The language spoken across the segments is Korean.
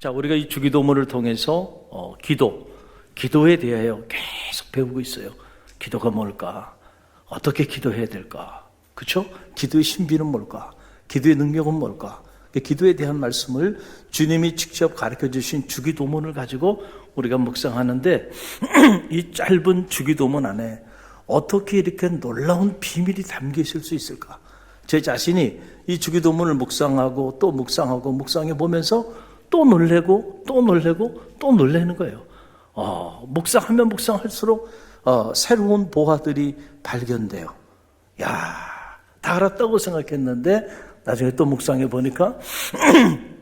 자, 우리가 이 주기도문을 통해서 기도에 대하여 계속 배우고 있어요. 기도가 뭘까? 어떻게 기도해야 될까? 그렇죠? 기도의 신비는 뭘까? 기도의 능력은 뭘까? 기도에 대한 말씀을 주님이 직접 가르쳐 주신 주기도문을 가지고 우리가 묵상하는데 이 짧은 주기도문 안에 어떻게 이렇게 놀라운 비밀이 담겨 있을 수 있을까? 제 자신이 이 주기도문을 묵상하고 또 묵상하고 묵상해 보면서 또 놀래고 또 놀래고 또 놀래는 거예요. 묵상하면 묵상할수록 새로운 보화들이 발견돼요. 야, 다 알았다고 생각했는데 나중에 또 묵상해 보니까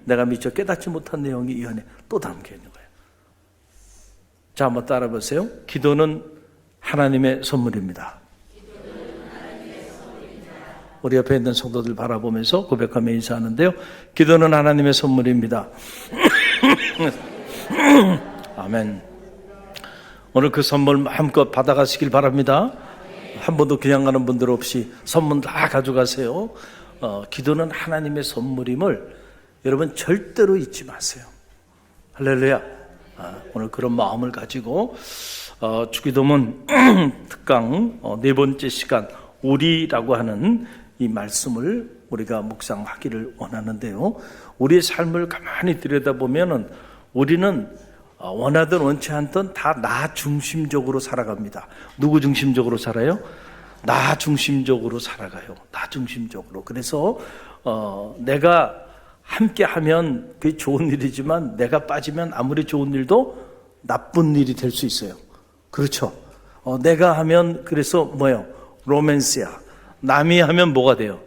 내가 미처 깨닫지 못한 내용이 이 안에 또 담겨 있는 거예요. 자, 한번 따라 보세요. 기도는 하나님의 선물입니다. 우리 옆에 있는 성도들 바라보면서 고백하며 인사하는데요. 기도는 하나님의 선물입니다. 아멘. 오늘 그 선물 마음껏 받아가시길 바랍니다. 한 번도 그냥 가는 분들 없이 선물 다 가져가세요. 기도는 하나님의 선물임을 여러분 절대로 잊지 마세요. 할렐루야. 오늘 그런 마음을 가지고 주기도문 특강 네 번째 시간 우리라고 하는 이 말씀을 우리가 묵상하기를 원하는데요. 우리의 삶을 가만히 들여다보면 우리는 원하든 원치 않든 다 나 중심적으로 살아갑니다. 누구 중심적으로 살아요? 나 중심적으로 살아가요. 나 중심적으로. 그래서 내가 함께 하면 그게 좋은 일이지만 내가 빠지면 아무리 좋은 일도 나쁜 일이 될 수 있어요. 그렇죠? 내가 하면 그래서 뭐예요? 로맨스야. 남이 하면 뭐가 돼요?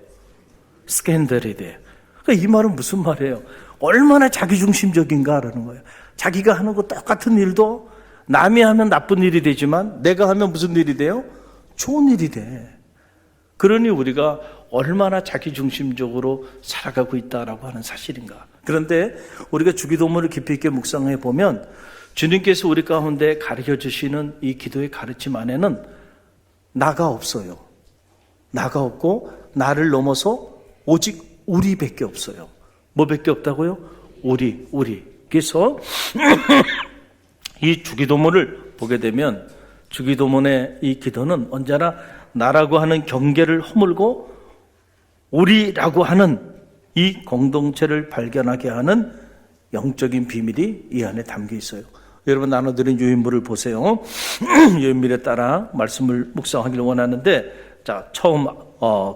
스캔들이 돼요. 그러니까 이 말은 무슨 말이에요? 얼마나 자기중심적인가라는 거예요. 자기가 하는 거 똑같은 일도 남이 하면 나쁜 일이 되지만 내가 하면 무슨 일이 돼요? 좋은 일이 돼. 그러니 우리가 얼마나 자기중심적으로 살아가고 있다라고 하는 사실인가. 그런데 우리가 주기도문을 깊이 있게 묵상해 보면 주님께서 우리 가운데 가르쳐 주시는 이 기도의 가르침 안에는 나가 없어요. 나가 없고 나를 넘어서 오직 우리밖에 없어요. 뭐밖에 없다고요? 우리. 그래서 이 주기도문을 보게 되면 주기도문의 이 기도는 언제나 나라고 하는 경계를 허물고 우리라고 하는 이 공동체를 발견하게 하는 영적인 비밀이 이 안에 담겨 있어요. 여러분 나눠드린 유인물을 보세요. 유인물에 따라 말씀을 묵상하기를 원하는데 자, 처음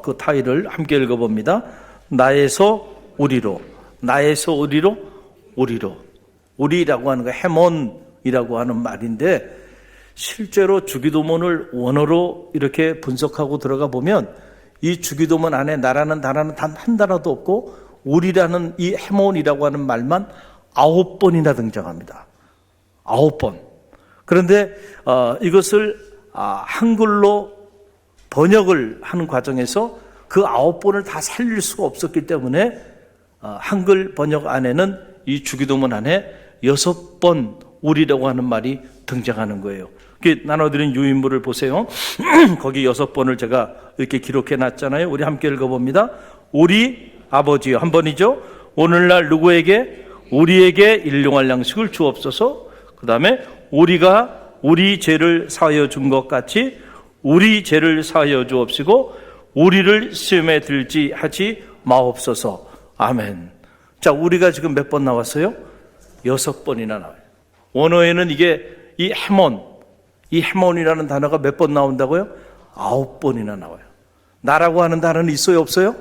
그 타일을 함께 읽어봅니다. 나에서 우리로, 나에서 우리로, 우리라고 하는 거 헤몬이라고 하는 말인데 실제로 주기도문을 원어로 이렇게 분석하고 들어가 보면 이 주기도문 안에 나라는 단어는 단 한 단어도 없고 우리라는 이 헤몬이라고 하는 말만 9번이나 등장합니다. 9번. 그런데 이것을 한글로 번역을 하는 과정에서 그 9번을 다 살릴 수가 없었기 때문에 한글 번역 안에는 이 주기도문 안에 6번 우리라고 하는 말이 등장하는 거예요. 나눠드린 유인물을 보세요. 거기 6번을 제가 이렇게 기록해 놨잖아요. 우리 함께 읽어봅니다. 우리 아버지요. 한 번이죠. 오늘날 누구에게? 우리에게 일용할 양식을 주옵소서. 그 다음에 우리가 우리 죄를 사하여 준 것 같이 우리 죄를 사하여 주옵시고 우리를 시험에 들지 하지 마옵소서. 아멘. 자, 우리가 지금 몇 번 나왔어요? 6번이나 나와요. 원어에는 이게 이 헤몬이라는 단어가 몇 번 나온다고요? 9번이나 나와요. 나라고 하는 단어는 있어요, 없어요?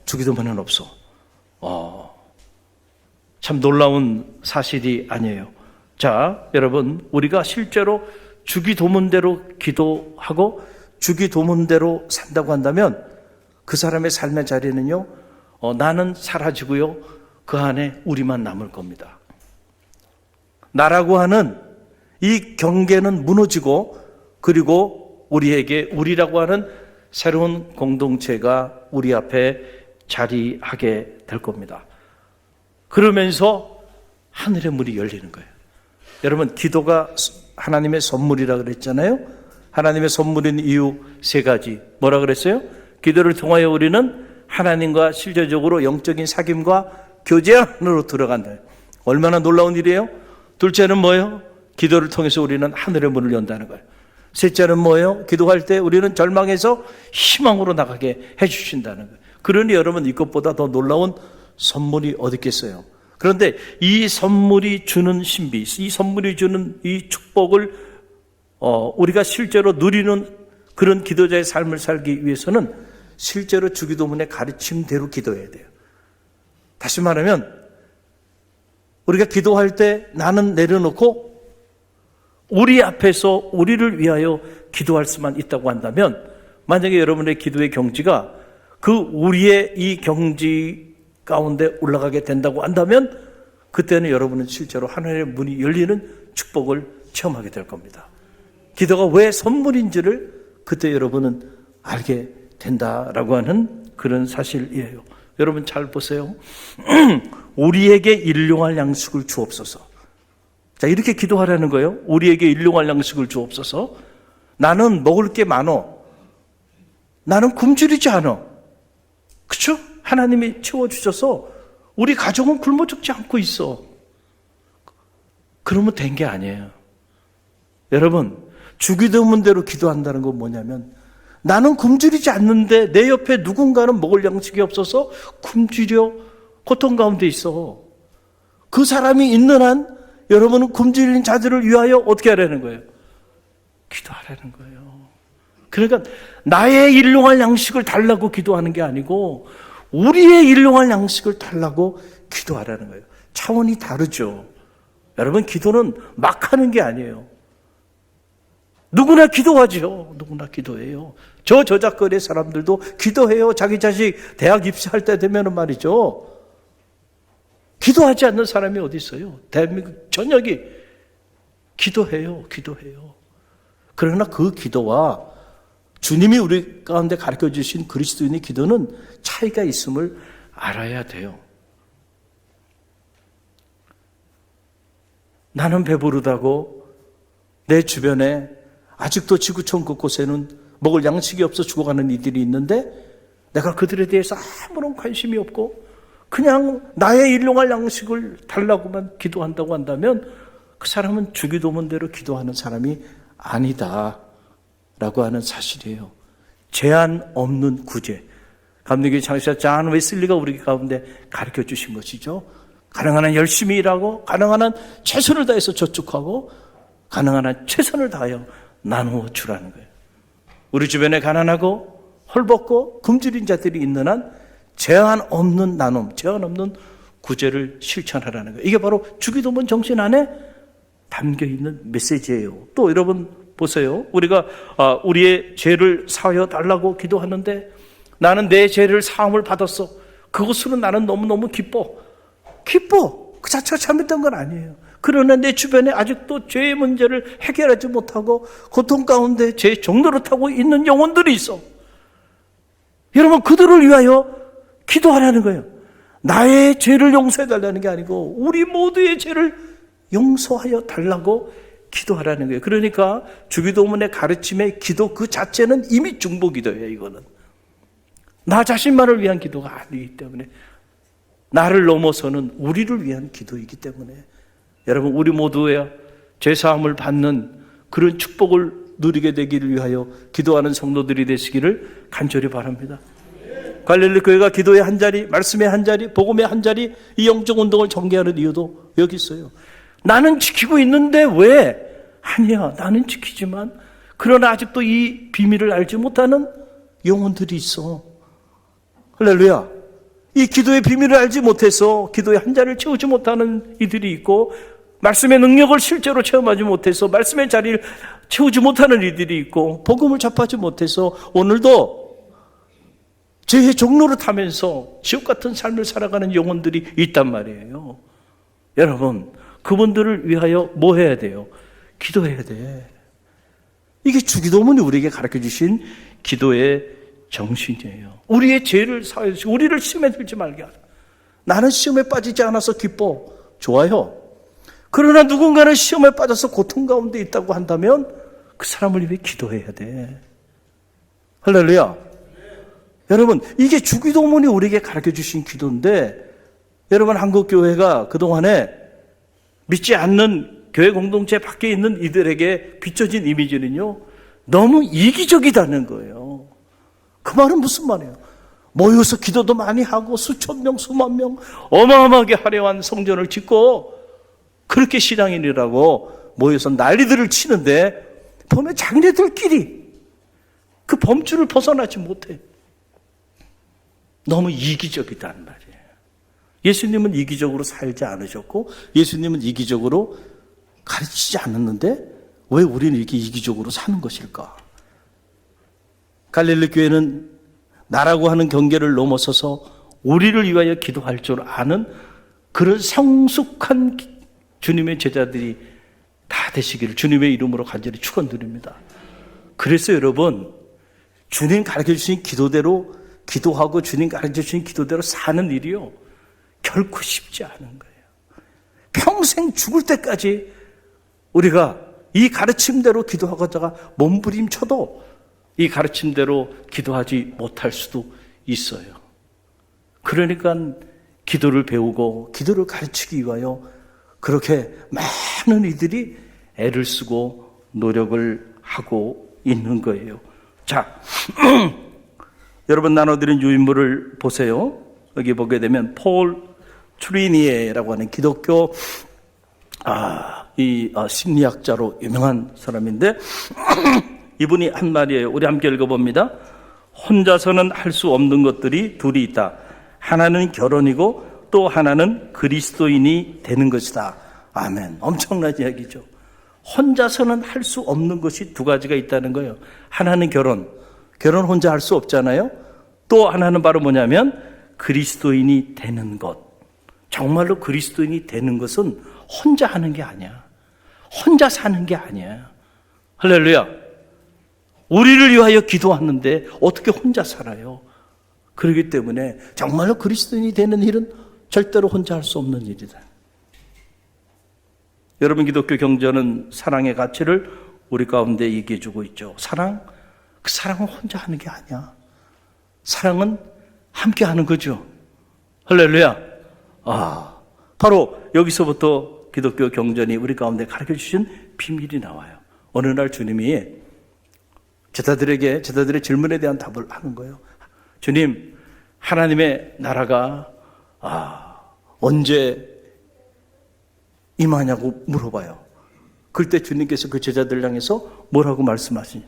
주기도문은 없어. 참 놀라운 사실이 아니에요. 자, 여러분, 우리가 실제로 주기도문대로 기도하고 주기도문대로 산다고 한다면 그 사람의 삶의 자리는요, 나는 사라지고요, 그 안에 우리만 남을 겁니다. 나라고 하는 이 경계는 무너지고 그리고 우리에게 우리라고 하는 새로운 공동체가 우리 앞에 자리하게 될 겁니다. 그러면서 하늘의 문이 열리는 거예요. 여러분, 기도가 하나님의 선물이라 그랬잖아요. 하나님의 선물인 이유 3가지. 뭐라 그랬어요? 기도를 통하여 우리는 하나님과 실제적으로 영적인 사귐과 교제 안으로 들어간다. 얼마나 놀라운 일이에요? 둘째는 뭐예요? 기도를 통해서 우리는 하늘의 문을 연다는 거예요. 셋째는 뭐예요? 기도할 때 우리는 절망에서 희망으로 나가게 해주신다는 거예요. 그러니 여러분, 이것보다 더 놀라운 선물이 어디 있겠어요? 그런데 이 선물이 주는 신비, 이 선물이 주는 이 축복을 우리가 실제로 누리는 그런 기도자의 삶을 살기 위해서는 실제로 주기도문의 가르침대로 기도해야 돼요. 다시 말하면 우리가 기도할 때 나는 내려놓고 우리 앞에서 우리를 위하여 기도할 수만 있다고 한다면, 만약에 여러분의 기도의 경지가 그 우리의 이 경지 가운데 올라가게 된다고 한다면, 그때는 여러분은 실제로 하늘의 문이 열리는 축복을 체험하게 될 겁니다. 기도가 왜 선물인지를 그때 여러분은 알게 된다라고 하는 그런 사실이에요. 여러분 잘 보세요. 우리에게 일용할 양식을 주옵소서. 자, 이렇게 기도하라는 거예요. 우리에게 일용할 양식을 주옵소서. 나는 먹을 게 많어. 나는 굶주리지 않아. 그렇죠? 하나님이 채워주셔서 우리 가족은 굶어 죽지 않고 있어. 그러면 된 게 아니에요. 여러분, 주기도문대로 기도한다는 건 뭐냐면, 나는 굶주리지 않는데 내 옆에 누군가는 먹을 양식이 없어서 굶주려 고통 가운데 있어. 그 사람이 있는 한 여러분은 굶주린 자들을 위하여 어떻게 하라는 거예요? 기도하라는 거예요. 그러니까 나의 일용할 양식을 달라고 기도하는 게 아니고 우리의 일용할 양식을 달라고 기도하라는 거예요. 차원이 다르죠. 여러분, 기도는 막 하는 게 아니에요. 누구나 기도하죠. 누구나 기도해요. 저 저작거리의 사람들도 기도해요. 자기 자식 대학 입시할 때 되면은 말이죠. 기도하지 않는 사람이 어디 있어요? 대한민국 전역이 기도해요. 기도해요. 그러나 그 기도와 주님이 우리 가운데 가르쳐 주신 그리스도인의 기도는 차이가 있음을 알아야 돼요. 나는 배부르다고 내 주변에 아직도 지구촌 곳곳에는 먹을 양식이 없어 죽어가는 이들이 있는데 내가 그들에 대해서 아무런 관심이 없고 그냥 나의 일용할 양식을 달라고만 기도한다고 한다면 그 사람은 주기도문대로 기도하는 사람이 아니다라고 하는 사실이에요. 제한 없는 구제. 감독의 창시자 존 웨슬리가 우리 가운데 가르쳐 주신 것이죠. 가능한 한 열심히 일하고 가능한 한 최선을 다해서 저축하고 가능한 한 최선을 다하여 나누어 주라는 거예요. 우리 주변에 가난하고 헐벗고 굶주린 자들이 있는 한 제한 없는 나눔, 제한 없는 구제를 실천하라는 거예요. 이게 바로 주기도문 정신 안에 담겨 있는 메시지예요. 또 여러분 보세요. 우리가 우리의 죄를 사하여 달라고 기도하는데 나는 내 죄를 사함을 받았어. 그것으로 나는 너무너무 기뻐. 그 자체가 잘못된 건 아니에요. 그러나 내 주변에 아직도 죄의 문제를 해결하지 못하고 고통 가운데 죄의 종로를 타고 있는 영혼들이 있어. 여러분, 그들을 위하여 기도하라는 거예요. 나의 죄를 용서해달라는 게 아니고 우리 모두의 죄를 용서하여 달라고 기도하라는 거예요. 그러니까 주기도문의 가르침의 기도 그 자체는 이미 중보기도예요. 이거는 나 자신만을 위한 기도가 아니기 때문에, 나를 넘어서는 우리를 위한 기도이기 때문에 여러분, 우리 모두의 죄사함을 받는 그런 축복을 누리게 되기를 위하여 기도하는 성도들이 되시기를 간절히 바랍니다. 갈릴리 교회가 기도의 한 자리, 말씀의 한 자리, 복음의 한 자리, 이 영적 운동을 전개하는 이유도 여기 있어요. 나는 지키고 있는데 왜? 아니야, 나는 지키지만 그러나 아직도 이 비밀을 알지 못하는 영혼들이 있어. 할렐루야. 이 기도의 비밀을 알지 못해서 기도의 한 자리를 채우지 못하는 이들이 있고, 말씀의 능력을 실제로 체험하지 못해서 말씀의 자리를 채우지 못하는 이들이 있고, 복음을 접하지 못해서 오늘도 죄의 종로를 타면서 지옥 같은 삶을 살아가는 영혼들이 있단 말이에요. 여러분, 그분들을 위하여 뭐 해야 돼요? 기도해야 돼. 이게 주기도문이 우리에게 가르쳐 주신 기도의 정신이에요. 우리의 죄를 사하여 주시고 우리를 시험에 들지 말게 하라. 나는 시험에 빠지지 않아서 기뻐. 좋아요. 그러나 누군가는 시험에 빠져서 고통 가운데 있다고 한다면 그 사람을 위해 기도해야 돼. 할렐루야. 여러분, 이게 주기도문이 우리에게 가르쳐 주신 기도인데, 여러분, 한국교회가 그동안에 믿지 않는 교회 공동체 밖에 있는 이들에게 비춰진 이미지는요, 너무 이기적이다는 거예요. 그 말은 무슨 말이에요? 모여서 기도도 많이 하고 수천 명, 수만 명 어마어마하게 화려한 성전을 짓고 그렇게 신앙인이라고 모여서 난리들을 치는데 보면 자기네들끼리 그 범주를 벗어나지 못해. 너무 이기적이다는 말이에요. 예수님은 이기적으로 살지 않으셨고 예수님은 이기적으로 가르치지 않았는데 왜 우리는 이렇게 이기적으로 사는 것일까? 갈릴리 교회는 나라고 하는 경계를 넘어서서 우리를 위하여 기도할 줄 아는 그런 성숙한 주님의 제자들이 다 되시기를 주님의 이름으로 간절히 축원드립니다. 그래서 여러분, 주님 가르쳐주신 기도대로 기도하고 주님 가르쳐주신 기도대로 사는 일이요, 결코 쉽지 않은 거예요. 평생 죽을 때까지 우리가 이 가르침대로 기도하다가 몸부림쳐도 이 가르침대로 기도하지 못할 수도 있어요. 그러니까 기도를 배우고 기도를 가르치기 위하여 그렇게 많은 이들이 애를 쓰고 노력을 하고 있는 거예요. 자, 여러분 나눠드린 유인물을 보세요. 여기 보게 되면 폴 트리니에라고 하는 기독교 심리학자로 유명한 사람인데 이분이 한 말이에요. 우리 함께 읽어봅니다. 혼자서는 할 수 없는 것들이 둘이 있다. 하나는 결혼이고 또 하나는 그리스도인이 되는 것이다. 아멘. 엄청난 이야기죠. 혼자서는 할 수 없는 것이 두 가지가 있다는 거예요. 하나는 결혼 혼자 할 수 없잖아요. 또 하나는 바로 뭐냐면 그리스도인이 되는 것. 정말로 그리스도인이 되는 것은 혼자 하는 게 아니야. 혼자 사는 게 아니야. 할렐루야. 우리를 위하여 기도하는데 어떻게 혼자 살아요? 그렇기 때문에 정말로 그리스도인이 되는 일은 절대로 혼자 할 수 없는 일이다. 여러분, 기독교 경전은 사랑의 가치를 우리 가운데 얘기해 주고 있죠. 사랑, 그 사랑은 혼자 하는 게 아니야. 사랑은 함께 하는 거죠. 할렐루야. 바로 여기서부터 기독교 경전이 우리 가운데 가르쳐 주신 비밀이 나와요. 어느 날 주님이 제자들의 질문에 대한 답을 하는 거예요. 주님, 하나님의 나라가 언제 임하냐고 물어봐요. 그때 주님께서 그 제자들 향해서 뭐라고 말씀하셨어요?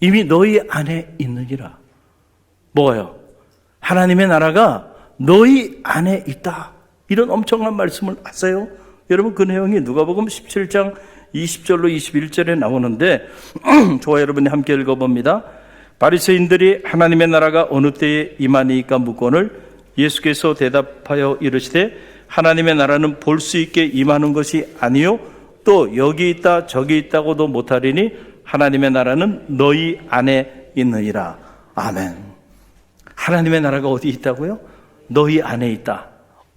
이미 너희 안에 있느니라. 뭐예요? 하나님의 나라가 너희 안에 있다. 이런 엄청난 말씀을 하세요. 여러분, 그 내용이 누가복음 17장 20절로 21절에 나오는데 저와 여러분이 함께 읽어봅니다. 바리새인들이 하나님의 나라가 어느 때에 임하니까 묻거늘 예수께서 대답하여 이르시되 하나님의 나라는 볼 수 있게 임하는 것이 아니요 또 여기 있다 저기 있다고도 못하리니 하나님의 나라는 너희 안에 있느니라. 아멘. 하나님의 나라가 어디 있다고요? 너희 안에 있다.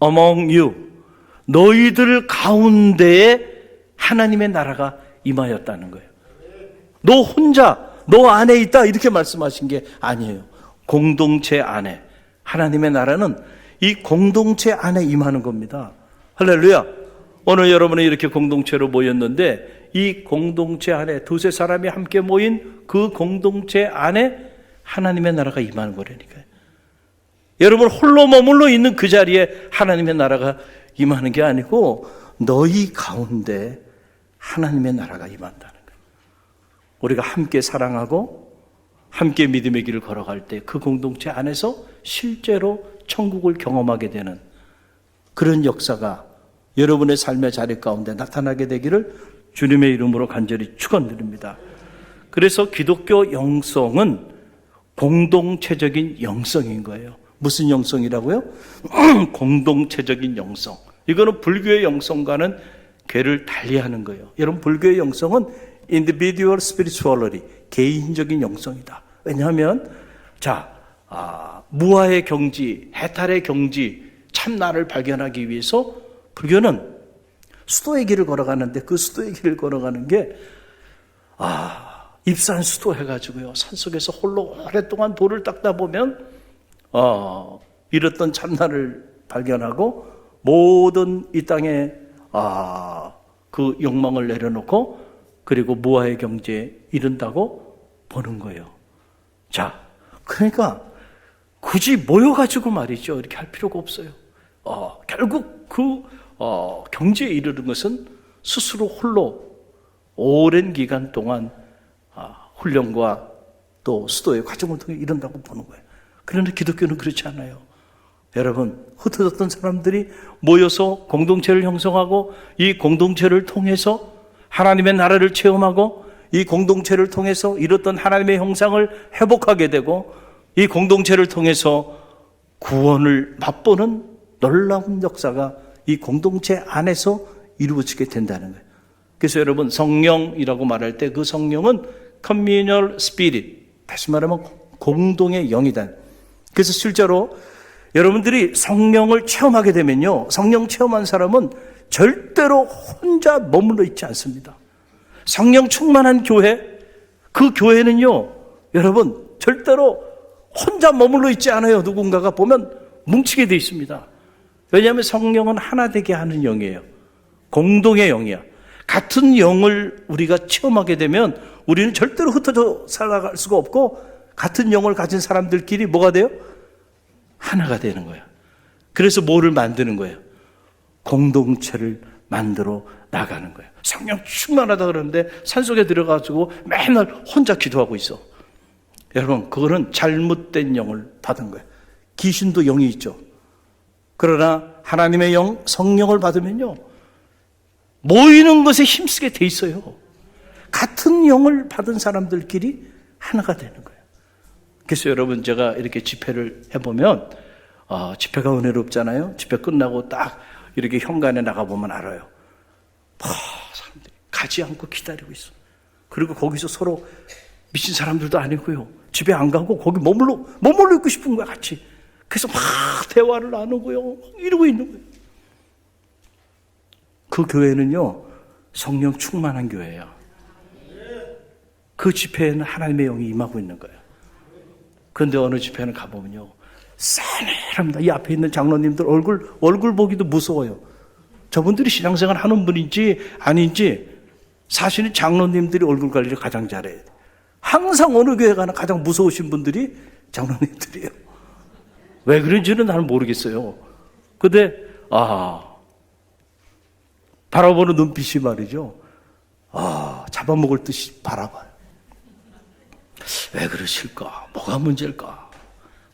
Among you. 너희들 가운데에 하나님의 나라가 임하였다는 거예요. 너 혼자 너 안에 있다 이렇게 말씀하신 게 아니에요. 공동체 안에. 하나님의 나라는 이 공동체 안에 임하는 겁니다. 할렐루야. 오늘 여러분이 이렇게 공동체로 모였는데 이 공동체 안에 두세 사람이 함께 모인 그 공동체 안에 하나님의 나라가 임하는 거라니까요. 여러분 홀로 머물러 있는 그 자리에 하나님의 나라가 임하는 게 아니고 너희 가운데 하나님의 나라가 임한다는 거예요. 우리가 함께 사랑하고 함께 믿음의 길을 걸어갈 때 그 공동체 안에서 실제로 천국을 경험하게 되는 그런 역사가 여러분의 삶의 자리 가운데 나타나게 되기를 주님의 이름으로 간절히 축원드립니다. 그래서 기독교 영성은 공동체적인 영성인 거예요. 무슨 영성이라고요? 공동체적인 영성. 이거는 불교의 영성과는 궤를 달리하는 거예요. 여러분, 불교의 영성은 individual spirituality, 개인적인 영성이다. 왜냐하면 무아의 경지, 해탈의 경지, 참나를 발견하기 위해서 불교는 수도의 길을 걸어가는데 그 수도의 길을 걸어가는 게 입산수도 해가지고요. 산속에서 홀로 오랫동안 돌을 닦다 보면 잃었던 참나를 발견하고 모든 이 땅에 그 욕망을 내려놓고 그리고 무아의 경지에 이른다고 보는 거예요. 자, 그러니까 굳이 모여가지고 말이죠. 이렇게 할 필요가 없어요. 결국 그 경지에 이르는 것은 스스로 홀로 오랜 기간 동안 훈련과 또 수도의 과정을 통해 이른다고 보는 거예요. 그런데 기독교는 그렇지 않아요. 여러분, 흩어졌던 사람들이 모여서 공동체를 형성하고 이 공동체를 통해서 하나님의 나라를 체험하고 이 공동체를 통해서 이뤘던 하나님의 형상을 회복하게 되고 이 공동체를 통해서 구원을 맛보는 놀라운 역사가 이 공동체 안에서 이루어지게 된다는 거예요. 그래서 여러분, 성령이라고 말할 때 그 성령은 communal spirit, 다시 말하면 공동의 영이다. 그래서 실제로 여러분들이 성령을 체험하게 되면요, 성령 체험한 사람은 절대로 혼자 머물러 있지 않습니다. 성령 충만한 교회, 그 교회는요, 여러분 절대로 혼자 머물러 있지 않아요. 누군가가 보면 뭉치게 돼 있습니다. 왜냐하면 성령은 하나 되게 하는 영이에요. 공동의 영이야. 같은 영을 우리가 체험하게 되면 우리는 절대로 흩어져 살아갈 수가 없고, 같은 영을 가진 사람들끼리 뭐가 돼요? 하나가 되는 거예요. 그래서 뭐를 만드는 거예요? 공동체를 만들어 나가는 거예요. 성령 충만하다 그러는데 산속에 들어가지고 맨날 혼자 기도하고 있어. 여러분, 그거는 잘못된 영을 받은 거예요. 귀신도 영이 있죠. 그러나 하나님의 영, 성령을 받으면요, 모이는 것에 힘쓰게 돼 있어요. 같은 영을 받은 사람들끼리 하나가 되는 거예요. 그래서 여러분, 제가 이렇게 집회를 해보면 집회가 은혜롭잖아요. 집회 끝나고 딱 이렇게 현관에 나가보면 알아요. 사람들이 가지 않고 기다리고 있어. 그리고 거기서 서로 미친 사람들도 아니고요, 집에 안 가고 거기 머물러 있고 싶은 거야, 같이. 그래서 막 대화를 나누고요, 이러고 있는 거예요. 그 교회는요, 성령 충만한 교회예요. 그 집회에는 하나님의 영이 임하고 있는 거예요. 그런데 어느 집회는 가보면요, 싸늘합니다. 이 앞에 있는 장로님들 얼굴 보기도 무서워요. 저분들이 신앙생활 하는 분인지 아닌지, 사실은 장로님들이 얼굴 관리를 가장 잘해요. 항상 어느 교회 가나 가장 무서우신 분들이 장로님들이에요. 왜 그런지는 나는 모르겠어요. 근데 바라보는 눈빛이 말이죠, 잡아먹을 듯이 바라봐요. 왜 그러실까? 뭐가 문제일까?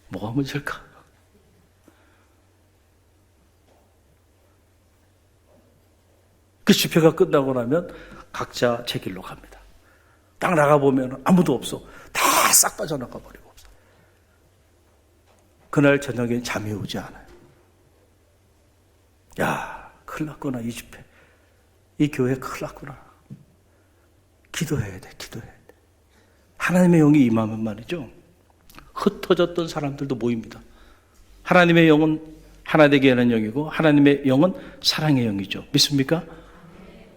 뭐가 문제일까? 그 집회가 끝나고 나면 각자 제 길로 갑니다. 딱 나가보면 아무도 없어. 다 싹 빠져나가 버리고 없어. 그날 저녁엔 잠이 오지 않아요. 야, 큰일 났구나, 이 집회. 이 교회 큰일 났구나. 기도해야 돼, 기도해야 돼. 하나님의 영이 임하면 말이죠, 흩어졌던 사람들도 모입니다. 하나님의 영은 하나 되게 하는 영이고, 하나님의 영은 사랑의 영이죠. 믿습니까?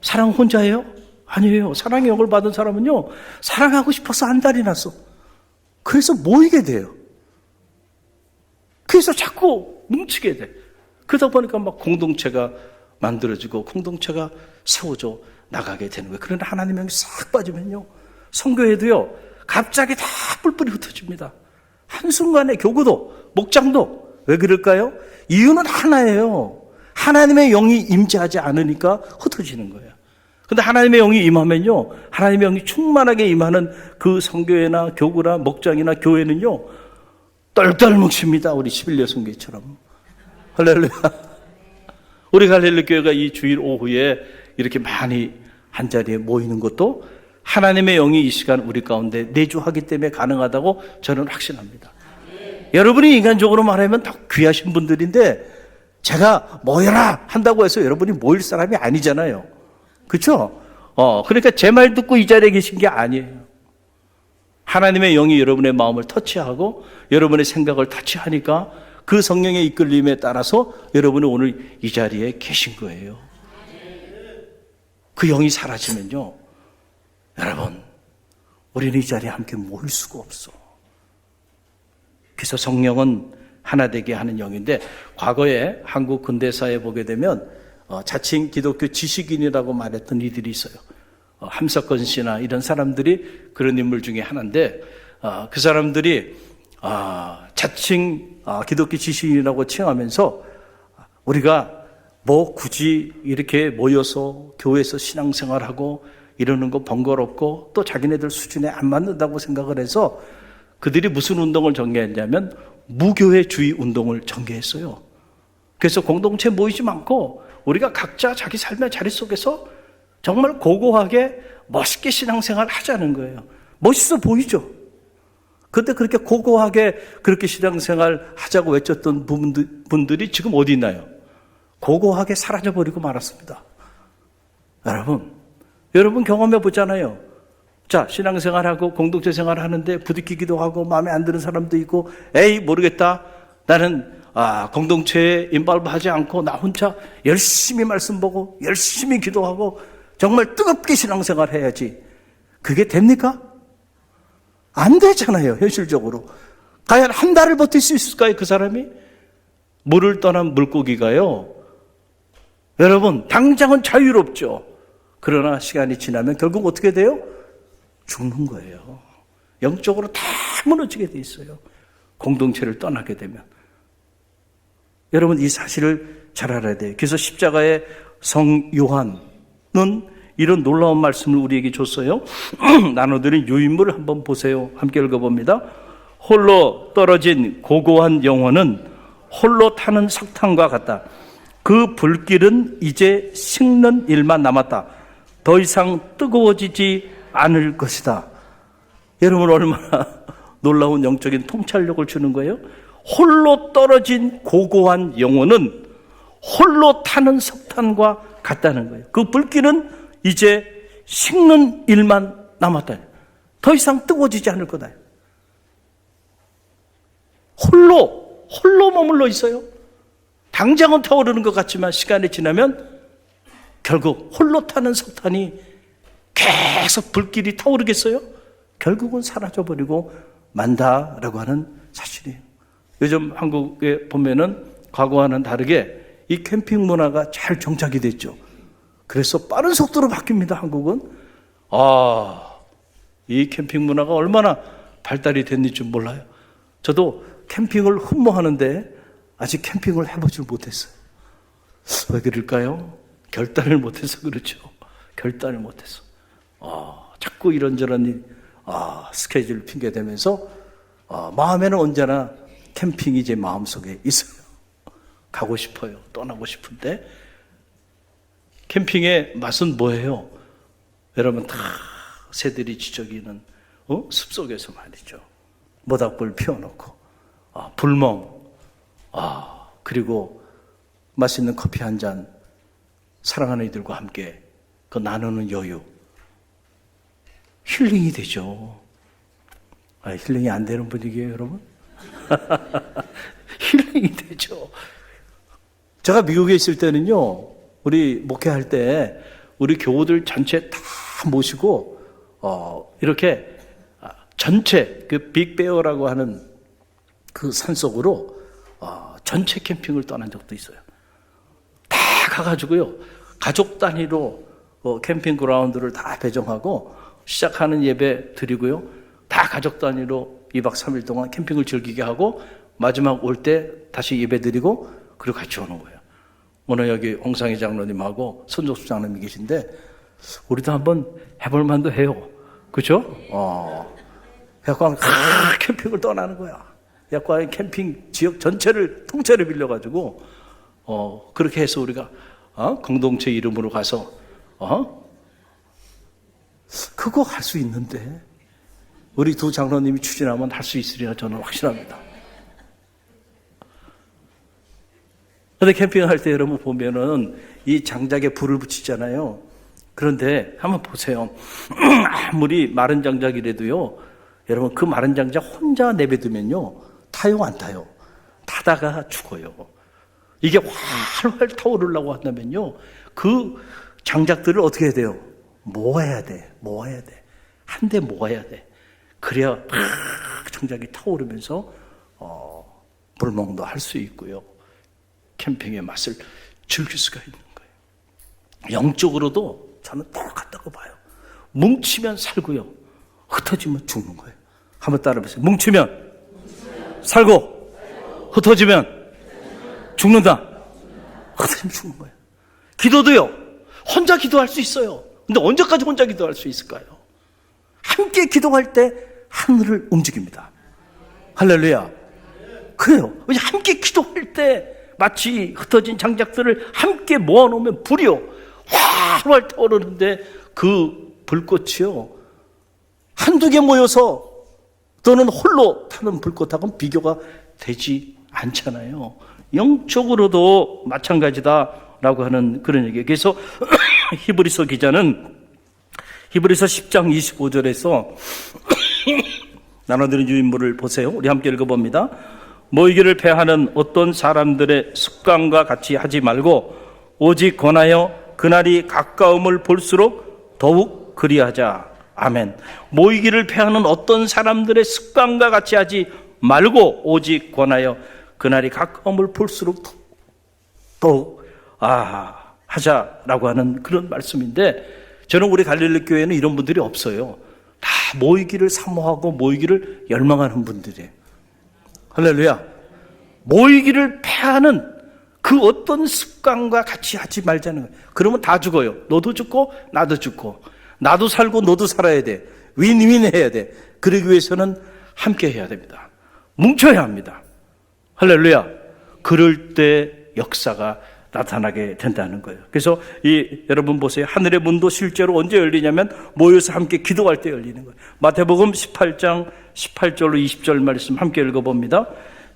사랑 혼자예요? 아니에요. 사랑의 영을 받은 사람은요, 사랑하고 싶어서 안달이 났어. 그래서 모이게 돼요. 그래서 자꾸 뭉치게 돼. 그러다 보니까 막 공동체가 만들어지고 공동체가 세워져 나가게 되는 거예요. 그런데 하나님의 영이 싹 빠지면요, 성교회도요, 갑자기 다 뿔뿔이 흩어집니다. 한순간에 교구도 목장도. 왜 그럴까요? 이유는 하나예요. 하나님의 영이 임재하지 않으니까 흩어지는 거예요. 근데 하나님의 영이 임하면요, 하나님의 영이 충만하게 임하는 그 성교회나 교구나 목장이나 교회는요, 똘똘 뭉칩니다. 우리 11여 성교회처럼. 할렐루야. 우리 갈릴리 교회가 이 주일 오후에 이렇게 많이 한자리에 모이는 것도 하나님의 영이 이 시간 우리 가운데 내주하기 때문에 가능하다고 저는 확신합니다. 여러분이 인간적으로 말하면 더 귀하신 분들인데, 제가 모여라 한다고 해서 여러분이 모일 사람이 아니잖아요. 그렇죠? 그러니까 제 말 듣고 이 자리에 계신 게 아니에요. 하나님의 영이 여러분의 마음을 터치하고 여러분의 생각을 터치하니까 그 성령의 이끌림에 따라서 여러분이 오늘 이 자리에 계신 거예요. 그 영이 사라지면요, 여러분, 우리는 이 자리에 함께 모일 수가 없어. 그래서 성령은 하나 되게 하는 영인데, 과거에 한국 근대사에 보게 되면 자칭 기독교 지식인이라고 말했던 이들이 있어요. 함석헌 씨나 이런 사람들이 그런 인물 중에 하나인데, 그 사람들이 자칭 기독교 지식인이라고 칭하면서 우리가 뭐 굳이 이렇게 모여서 교회에서 신앙생활하고 이러는 거 번거롭고 또 자기네들 수준에 안 맞는다고 생각을 해서 그들이 무슨 운동을 전개했냐면 무교회주의 운동을 전개했어요. 그래서 공동체 모이지 않고 우리가 각자 자기 삶의 자리 속에서 정말 고고하게 멋있게 신앙생활 하자는 거예요. 멋있어 보이죠? 그때 그렇게 고고하게 그렇게 신앙생활 하자고 외쳤던 분들이 지금 어디 있나요? 고고하게 사라져버리고 말았습니다. 여러분 경험해 보잖아요. 자, 신앙생활하고 공동체 생활하는데 부딪히기도 하고 마음에 안 드는 사람도 있고, 에이 모르겠다, 나는 공동체에 인발하지 않고 나 혼자 열심히 말씀 보고 열심히 기도하고 정말 뜨겁게 신앙생활 해야지. 그게 됩니까? 안 되잖아요. 현실적으로. 과연 한 달을 버틸 수 있을까요? 그 사람이? 물을 떠난 물고기가요, 여러분 당장은 자유롭죠. 그러나 시간이 지나면 결국 어떻게 돼요? 죽는 거예요. 영적으로 다 무너지게 돼 있어요. 공동체를 떠나게 되면. 여러분 이 사실을 잘 알아야 돼요. 그래서 십자가의 성 요한은 이런 놀라운 말씀을 우리에게 줬어요. 나눠드린 유인물을 한번 보세요. 함께 읽어봅니다. 홀로 떨어진 고고한 영혼은 홀로 타는 석탄과 같다. 그 불길은 이제 식는 일만 남았다. 더 이상 뜨거워지지 않을 것이다. 여러분 얼마나 놀라운 영적인 통찰력을 주는 거예요? 홀로 떨어진 고고한 영혼은 홀로 타는 석탄과 같다는 거예요. 그 불길은 이제 식는 일만 남았다. 더 이상 뜨거워지지 않을 거다. 홀로 머물러 있어요. 당장은 타오르는 것 같지만 시간이 지나면 결국 홀로 타는 석탄이 계속 불길이 타오르겠어요? 결국은 사라져버리고 만다라고 하는 사실이에요. 요즘 한국에 보면은 과거와는 다르게 이 캠핑 문화가 잘 정착이 됐죠. 그래서 빠른 속도로 바뀝니다. 한국은. 이 캠핑 문화가 얼마나 발달이 됐는지 몰라요. 저도 캠핑을 흠모하는데 아직 캠핑을 해보질 못했어요. 왜 그럴까요? 결단을 못해서 그렇죠. 결단을 못해서. 자꾸 이런저런 일, 스케줄을 핑계대면서 마음에는 언제나 캠핑이 제 마음속에 있어요. 가고 싶어요. 떠나고 싶은데 캠핑의 맛은 뭐예요? 여러분 다 새들이 지저귀는 숲속에서 말이죠. 모닥불 피워놓고 불멍, 그리고 맛있는 커피 한 잔, 사랑하는 이들과 함께 그 나누는 여유, 힐링이 되죠. 힐링이 안 되는 분위기예요, 여러분? 힐링이 되죠. 제가 미국에 있을 때는요, 우리 목회할 때 우리 교우들 전체 다 모시고 이렇게 전체 그 빅베어라고 하는 그 산속으로 전체 캠핑을 떠난 적도 있어요. 다 가가지고요, 가족 단위로 캠핑 그라운드를 다 배정하고 시작하는 예배 드리고요, 다 가족 단위로 2박 3일 동안 캠핑을 즐기게 하고 마지막 올 때 다시 예배 드리고 그리고 같이 오는 거예요. 오늘 여기 홍상희 장로님하고 손종수 장로님이 계신데 우리도 한번 해볼 만도 해요. 그렇죠? 그래서 캠핑을 떠나는 거야. 약간 캠핑 지역 전체를 통째로 빌려가지고 그렇게 해서 우리가 공동체 이름으로 가서 그거 할 수 있는데 우리 두 장로님이 추진하면 할 수 있으리라 저는 확신합니다. 근데 캠핑할 때 여러분 보면은 이 장작에 불을 붙이잖아요. 그런데 한번 보세요. 아무리 마른 장작이라도요, 여러분 그 마른 장작 혼자 내버두면요, 타요 안 타요? 타다가 죽어요. 이게 활활 타오르려고 한다면요, 그 장작들을 어떻게 해야 돼요? 모아야 돼. 한 대 모아야 돼. 그래야 막 장작이 타오르면서 불멍도 할 수 있고요. 캠핑의 맛을 즐길 수가 있는 거예요. 영적으로도 저는 똑같다고 봐요. 뭉치면 살고요. 흩어지면 죽는 거예요. 한번 따라해보세요. 뭉치면 살고 흩어지면 죽는다. 흩어지면 죽는 거예요. 기도도요. 혼자 기도할 수 있어요. 근데 언제까지 혼자 기도할 수 있을까요? 함께 기도할 때 하늘을 움직입니다. 할렐루야. 그래요. 함께 기도할 때 마치 흩어진 장작들을 함께 모아놓으면 불이요 활활 타오르는데 그 불꽃이요 한두 개 모여서 또는 홀로 타는 불꽃하고는 비교가 되지 않잖아요. 영적으로도 마찬가지다라고 하는 그런 얘기예요. 그래서 히브리서 기자는 히브리서 10장 25절에서 나눠드린 유인물을 보세요. 우리 함께 읽어봅니다. 모이기를 패하는 어떤 사람들의 습관과 같이 하지 말고 오직 권하여 그날이 가까움을 볼수록 더욱 그리하자. 아멘. 모이기를 패하는 어떤 사람들의 습관과 같이 하지 말고 오직 권하여 그날이 가까움을 볼수록 더욱 하자라고 하는 그런 말씀인데, 저는 우리 갈릴리 교회는 이런 분들이 없어요. 다 모이기를 사모하고 모이기를 열망하는 분들이에요. 할렐루야. 모이기를 패하는 그 어떤 습관과 같이 하지 말자는 거예요. 그러면 다 죽어요. 너도 죽고 나도 죽고, 나도 살고 너도 살아야 돼. 윈윈 해야 돼. 그러기 위해서는 함께 해야 됩니다. 뭉쳐야 합니다. 할렐루야. 그럴 때 역사가 나타나게 된다는 거예요. 그래서 여러분 보세요. 하늘의 문도 실제로 언제 열리냐면 모여서 함께 기도할 때 열리는 거예요. 마태복음 18장 18절로 20절 말씀 함께 읽어봅니다.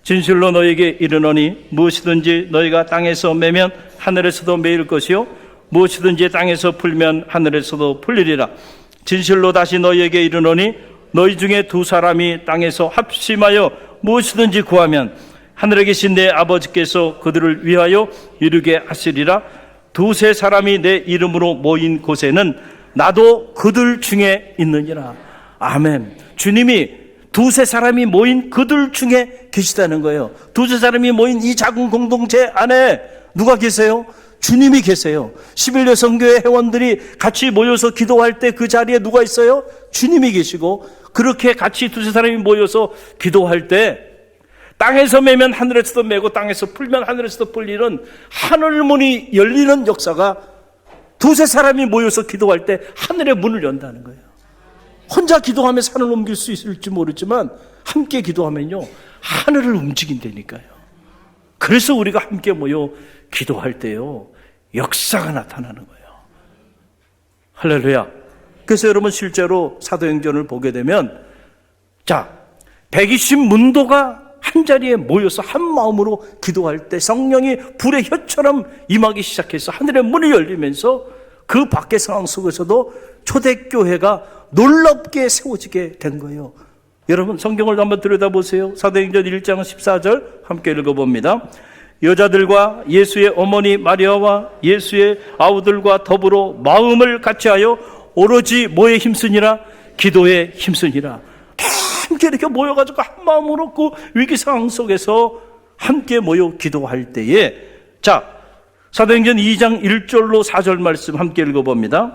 진실로 너에게 이르노니 무엇이든지 너희가 땅에서 매면 하늘에서도 매일 것이요 무엇이든지 땅에서 풀면 하늘에서도 풀리리라. 진실로 다시 너희에게 이르노니 너희 중에 두 사람이 땅에서 합심하여 무엇이든지 구하면 하늘에 계신 내 아버지께서 그들을 위하여 이루게 하시리라. 두세 사람이 내 이름으로 모인 곳에는 나도 그들 중에 있느니라. 아멘. 주님이 두세 사람이 모인 그들 중에 계시다는 거예요. 두세 사람이 모인 이 작은 공동체 안에 누가 계세요? 주님이 계세요. 11여 성교회 회원들이 같이 모여서 기도할 때 그 자리에 누가 있어요? 주님이 계시고, 그렇게 같이 두세 사람이 모여서 기도할 때 땅에서 매면 하늘에서도 매고 땅에서 풀면 하늘에서도 풀리는 하늘 문이 열리는 역사가 두세 사람이 모여서 기도할 때 하늘의 문을 연다는 거예요. 혼자 기도하면서 하늘을 옮길 수 있을지 모르지만 함께 기도하면요 하늘을 움직인다니까요. 그래서 우리가 함께 모여 기도할 때요 역사가 나타나는 거예요. 할렐루야. 그래서 여러분 실제로 사도행전을 보게 되면 120문도가 한자리에 모여서 한 마음으로 기도할 때 성령이 불의 혀처럼 임하기 시작해서 하늘의 문이 열리면서 그 밖의 상황 속에서도 초대교회가 놀랍게 세워지게 된 거예요. 여러분 성경을 한번 들여다보세요. 사도행전 1장 14절 함께 읽어봅니다. 여자들과 예수의 어머니 마리아와 예수의 아우들과 더불어 마음을 같이하여 오로지 뭐에 힘쓰니라? 기도에 힘쓰니라. 함께 이렇게 모여가지고 한 마음으로 그 위기 상황 속에서 함께 모여 기도할 때에 사도행전 2장 1절로 4절 말씀 함께 읽어봅니다.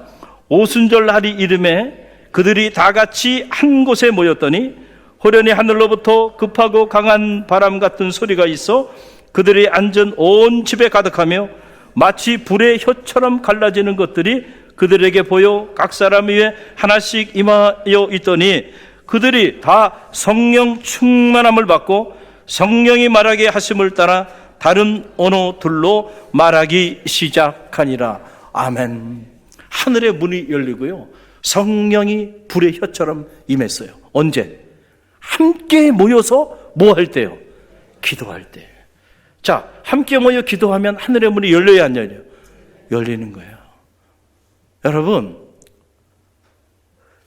오순절 날이 이름에 그들이 다 같이 한 곳에 모였더니 호련히 하늘로부터 급하고 강한 바람 같은 소리가 있어 그들이 앉은 온 집에 가득하며 마치 불의 혀처럼 갈라지는 것들이 그들에게 보여 각 사람 위에 하나씩 임하여 있더니 그들이 다 성령 충만함을 받고 성령이 말하게 하심을 따라 다른 언어들로 말하기 시작하니라. 아멘. 하늘의 문이 열리고요 성령이 불의 혀처럼 임했어요. 언제? 함께 모여서 뭐 할 때요? 기도할 때. 함께 모여 기도하면 하늘의 문이 열려야 안 열려요? 열리는 거예요. 여러분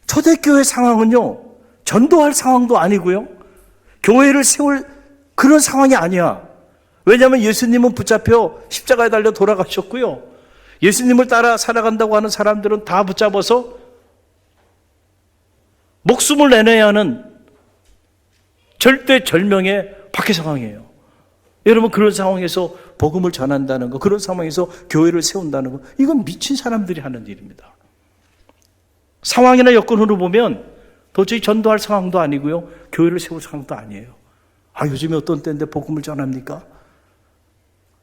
초대교회 상황은요 전도할 상황도 아니고요 교회를 세울 그런 상황이 아니야. 왜냐하면 예수님은 붙잡혀 십자가에 달려 돌아가셨고요 예수님을 따라 살아간다고 하는 사람들은 다 붙잡아서 목숨을 내내야 하는 절대 절명의 박해 상황이에요. 여러분, 그런 상황에서 복음을 전한다는 거, 그런 상황에서 교회를 세운다는 거, 이건 미친 사람들이 하는 일입니다. 상황이나 여건으로 보면 도저히 전도할 상황도 아니고요, 교회를 세울 상황도 아니에요. 요즘에 어떤 때인데 복음을 전합니까?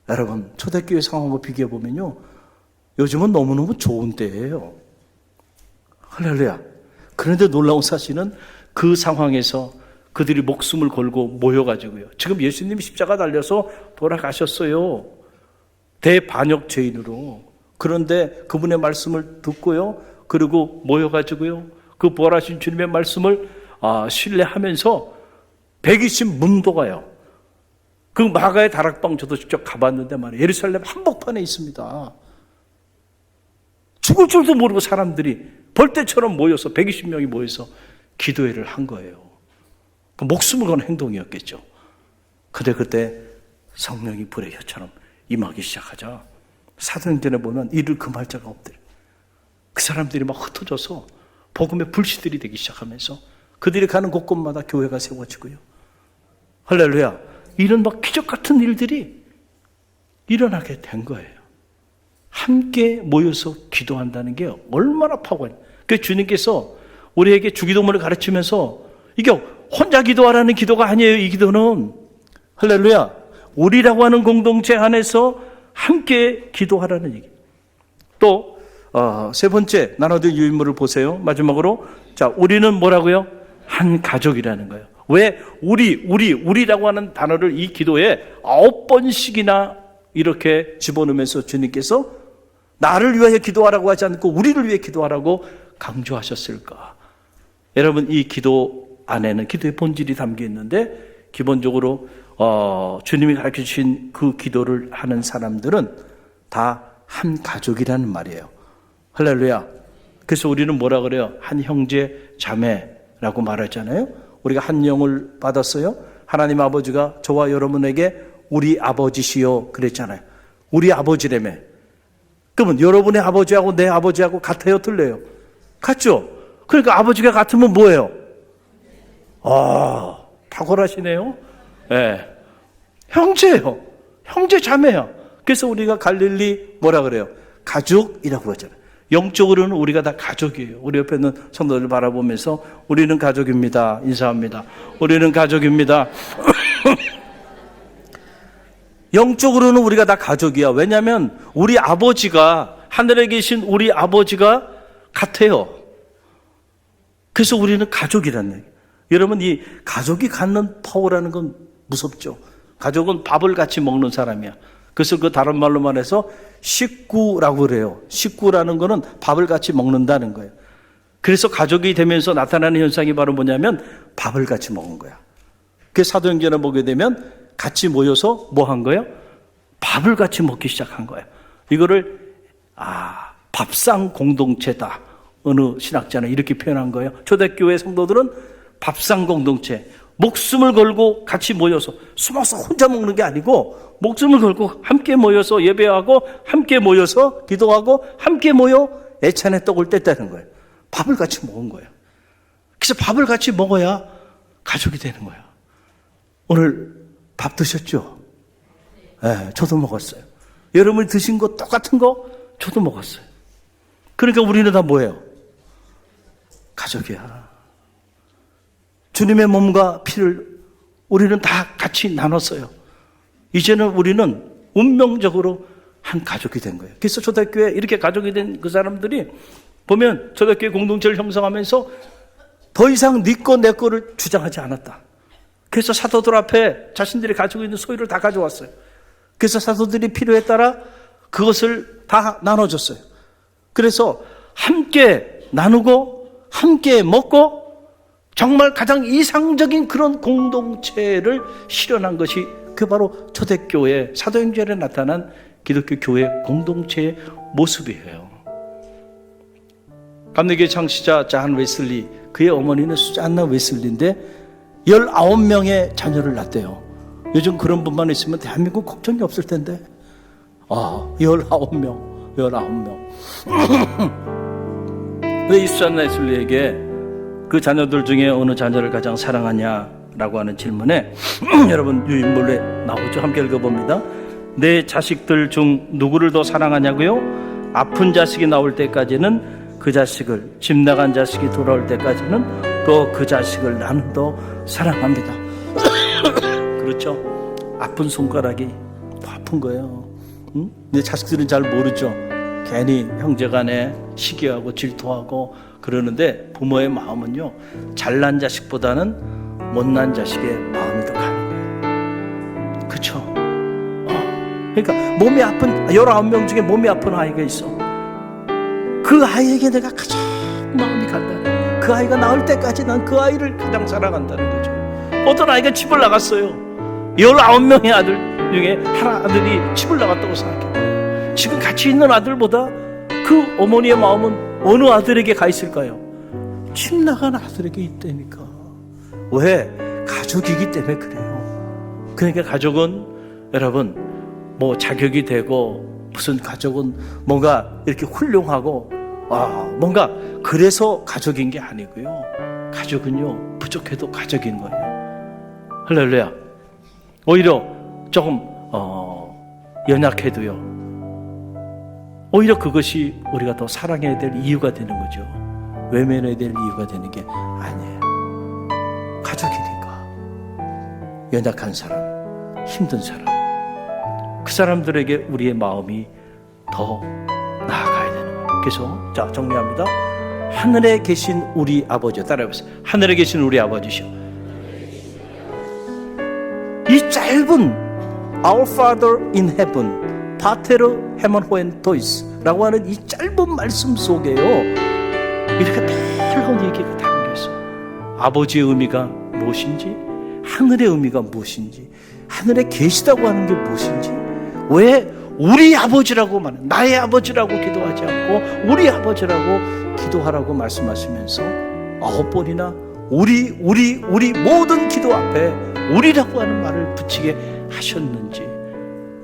여러분, 초대교회 상황과 비교해 보면요, 요즘은 너무너무 좋은 때예요. 할렐루야. 그런데 놀라운 사실은 그 상황에서 그들이 목숨을 걸고 모여가지고요, 지금 예수님이 십자가 달려서 돌아가셨어요, 대반역 죄인으로. 그런데 그분의 말씀을 듣고요, 그리고 모여가지고요, 그 부활하신 주님의 말씀을 신뢰하면서 120 문도가요, 그 마가의 다락방 저도 직접 가봤는데 말이에요, 예루살렘 한복판에 있습니다. 죽을 줄도 모르고 사람들이 벌떼처럼 모여서 120명이 모여서 기도회를 한 거예요. 그 목숨을 건 행동이었겠죠. 근데 그때 성령이 불의 혀처럼 임하기 시작하자 사도행전에 보면 이를 금할 자가 없더래. 그 사람들이 막 흩어져서 복음의 불씨들이 되기 시작하면서 그들이 가는 곳곳마다 교회가 세워지고요. 할렐루야. 이런 막 기적 같은 일들이 일어나게 된 거예요. 함께 모여서 기도한다는 게 얼마나 파워가. 그 주님께서 우리에게 주기도문을 가르치면서 이게 혼자 기도하라는 기도가 아니에요. 이 기도는, 할렐루야, 우리라고 하는 공동체 안에서 함께 기도하라는 얘기. 또 세 번째 나눠진 유인물을 보세요. 마지막으로, 자, 우리는 뭐라고요? 한 가족이라는 거예요. 왜 우리라고 하는 단어를 이 기도에 9번씩이나 이렇게 집어넣으면서 주님께서 나를 위하여 기도하라고 하지 않고 우리를 위해 기도하라고 강조하셨을까? 여러분, 이 기도 안에는 기도의 본질이 담겨 있는데, 기본적으로 주님이 가르쳐주신 그 기도를 하는 사람들은 다 한 가족이라는 말이에요. 할렐루야. 그래서 우리는 뭐라 그래요? 한 형제 자매라고 말하잖아요. 우리가 한 영을 받았어요. 하나님 아버지가 저와 여러분에게 우리 아버지시여 그랬잖아요. 우리 아버지라며. 그러면 여러분의 아버지하고 내 아버지하고 같아요, 틀려요? 같죠? 그러니까 아버지가 같으면 뭐예요? 탁월하시네요. 네. 형제예요. 형제 자매야. 그래서 우리가 갈릴리 뭐라 그래요? 가족이라고 그러잖아요. 영적으로는 우리가 다 가족이에요. 우리 옆에 있는 성도들 바라보면서 우리는 가족입니다. 인사합니다. 우리는 가족입니다. 영적으로는 우리가 다 가족이야. 왜냐하면 우리 아버지가, 하늘에 계신 우리 아버지가 같아요. 그래서 우리는 가족이라는 얘기예요. 여러분, 이 가족이 갖는 파워라는 건 무섭죠. 가족은 밥을 같이 먹는 사람이야. 그래서 그 다른 말로 말해서 식구라고 그래요. 식구라는 거는 밥을 같이 먹는다는 거예요. 그래서 가족이 되면서 나타나는 현상이 바로 뭐냐면 밥을 같이 먹은 거야. 그 사도행전을 보게 되면 같이 모여서 뭐 한 거예요? 밥을 같이 먹기 시작한 거예요. 이거를 밥상 공동체다. 어느 신학자는 이렇게 표현한 거예요. 초대교회 성도들은 밥상 공동체, 목숨을 걸고 같이 모여서, 숨어서 혼자 먹는 게 아니고 목숨을 걸고 함께 모여서 예배하고 함께 모여서 기도하고 함께 모여 애찬의 떡을 뗐다는 거예요. 밥을 같이 먹은 거예요. 그래서 밥을 같이 먹어야 가족이 되는 거예요. 오늘 밥 드셨죠? 네, 저도 먹었어요. 여러분이 드신 거 똑같은 거 저도 먹었어요. 그러니까 우리는 다 뭐예요? 가족이야. 주님의 몸과 피를 우리는 다 같이 나눴어요. 이제는 우리는 운명적으로 한 가족이 된 거예요. 그래서 초대교회 이렇게 가족이 된 그 사람들이 보면 초대교회 공동체를 형성하면서 더 이상 네 거 내 거를 주장하지 않았다. 그래서 사도들 앞에 자신들이 가지고 있는 소유를 다 가져왔어요. 그래서 사도들이 필요에 따라 그것을 다 나눠줬어요. 그래서 함께 나누고 함께 먹고 정말 가장 이상적인 그런 공동체를 실현한 것이 그 바로 초대교회 사도행전에 나타난 기독교 교회 공동체의 모습이에요. 감리교회 창시자 잔 웨슬리, 그의 어머니는 수잔나 웨슬리인데 19명의 자녀를 낳았대요. 요즘 그런 분만 있으면 대한민국 걱정이 없을 텐데 19명 왜 이 수잔나 웨슬리에게 그 자녀들 중에 어느 자녀를 가장 사랑하냐 라고 하는 질문에 여러분 유인물에 나오죠. 함께 읽어봅니다. 내 자식들 중 누구를 더 사랑하냐고요? 아픈 자식이 나올 때까지는 그 자식을, 집 나간 자식이 돌아올 때까지는 또 그 자식을 나는 더 사랑합니다. 그렇죠? 아픈 손가락이 더 아픈 거예요. 응? 내 자식들은 잘 모르죠. 괜히 형제간에 시기하고 질투하고 그러는데 부모의 마음은요, 잘난 자식보다는 못난 자식의 마음이 더 가는 거예요. 그렇죠? 그러니까 몸이 아픈 19명 중에 몸이 아픈 아이가 있어. 그 아이에게 내가 가장 마음이 간다는 거예요. 그 아이가 나을 때까지 난 그 아이를 가장 사랑한다는 거죠. 어떤 아이가 집을 나갔어요. 19명의 아들 중에 하나 아들이 집을 나갔다고 생각해요. 지금 같이 있는 아들보다 그 어머니의 마음은 어느 아들에게 가 있을까요? 집 나간 아들에게 있다니까. 왜? 가족이기 때문에 그래요. 그러니까 가족은 여러분 뭐 자격이 되고 무슨 가족은 뭔가 이렇게 훌륭하고 뭔가 그래서 가족인 게 아니고요. 가족은요 부족해도 가족인 거예요. 할렐루야. 오히려 조금 연약해도요, 오히려 그것이 우리가 더 사랑해야 될 이유가 되는 거죠. 외면해야 될 이유가 되는 게 아니에요. 가족이니까. 연약한 사람, 힘든 사람, 그 사람들에게 우리의 마음이 더 나아가야 되는 거예요. 그래서 자, 정리합니다. 하늘에 계신 우리 아버지, 따라해보세요. 하늘에 계신 우리 아버지시오. 이 짧은 Our Father in Heaven, 파테르 헤먼호엔토이스라고 하는 이 짧은 말씀 속에요, 이렇게 놀라운 얘기가 담겨 있어요. 아버지의 의미가 무엇인지, 하늘의 의미가 무엇인지, 하늘에 계시다고 하는 게 무엇인지, 왜 우리 아버지라고 말해, 나의 아버지라고 기도하지 않고 우리 아버지라고 기도하라고 말씀하시면서 9번이나 우리 모든 기도 앞에 우리라고 하는 말을 붙이게 하셨는지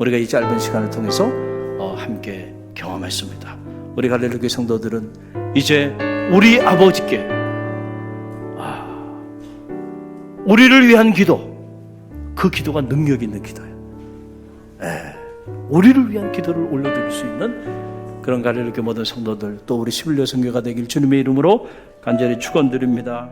우리가 이 짧은 시간을 통해서 함께 경험했습니다. 우리 갈릴리 성도들은 이제 우리 아버지께 우리를 위한 기도, 그 기도가 능력 있는 기도예요. 우리를 위한 기도를 올려드릴 수 있는 그런 갈릴리 모든 성도들, 또 우리 11여 성교가 되길 주님의 이름으로 간절히 축원드립니다.